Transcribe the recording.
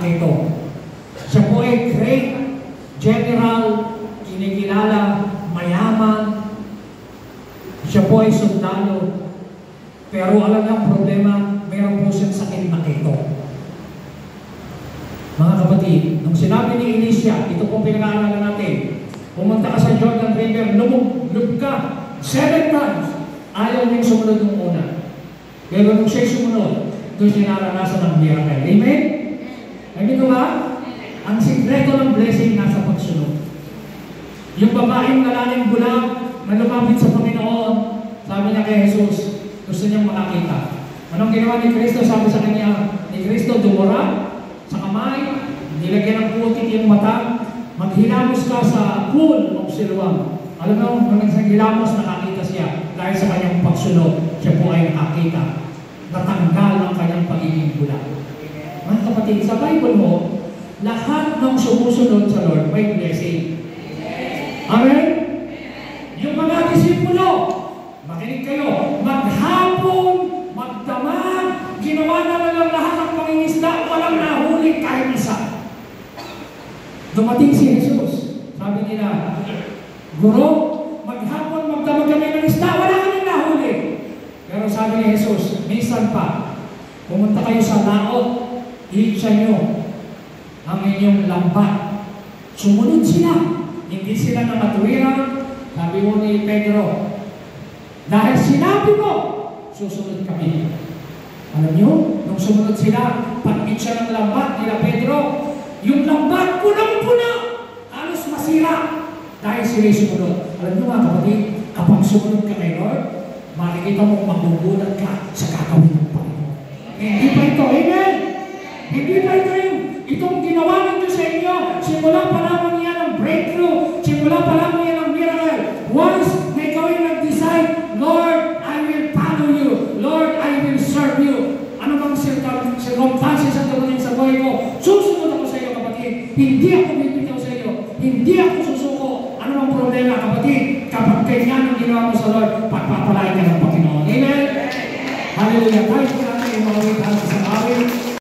Makito. Siya po ay great general, kinikilala, mayaman. Siya po ay sundalo. Pero alam niyo ang problema, mayroon po siyang sakit na ito. Mga kapatid, nung sinabi ni Elisha, ito po pinag-aaralan natin, pumunta ka sa Jordan River, lumubog ka 7 times. Ayaw niyang sumunod ng una. Pero nung siya'y sumunod, doon siya naranasan ng miracle. Amen? Amen ba? Ang sikreto ng blessing nasa pagsunod. Yung babaeng nalaning bulag na lumapit sa Panginoon, sabi niya kay Jesus, gusto niyang makakita. Anong ginawa ni Kristo? Sabi sa kanya, ni Kristo, dumura sa kamay, nilagyan ng putik yung mata, maghilamos ka sa pool of Siloam. Alam mo, nung naghilamos, nakakita siya. Dahil sa kanyang pagsunod, siya po ay nakakita. Natanggal ang kanyang pagiging bulag. Mga kapatid, sa Bible mo, lahat ng sumusunod sa Lord may blessing. Amen? Yung mga disipulo, makinig kayo, maghapon, magdamag, ginawa naman ang lahat ng pangingisda, walang nahuli kahit isa. Dumating si Jesus, sabi nila, Guro, maghapon, magdamag kami ng isda, wala kami nahuli. Pero sabi ni Jesus, minsan pa, pumunta kayo sa laot, ihigsa nyo ang inyong lambat. Sumunod sila. Hindi sila na matuwiran. Sabi mo ni Pedro, dahil sinabi mo, susunod kami. Alam nyo, nung sumunod sila, pag-hit siya ng lambat nila Pedro, yung lambat punang-puna, halos masira. Dahil sila sumunod. Alam nyo mga kapatid, kapag sumunod ka kay Lord, makikita mo magugulat ka sa kakawin ng Panginoon. Hindi pa ito, amen? Hindi pa ito yung itong ginawa ng Diyos sa inyo. Simula pa lamang yan ang breakthrough. Simula pa lamang yan ang miracle. Once na ikaw ay nag-decide, Lord, I will follow you. Lord, I will serve you. Ano bang circumstances ang dumating sa buhay ko? Susunod ako sa iyo, kapatid. Hindi ako bibitaw sa iyo. Hindi ako susuko. Ano bang problema, kapatid? Kapag ganyan ang ginawa mo sa Lord, pagpapalain ka ng Panginoon. Amen? Hallelujah. Tayo po natin yung mga without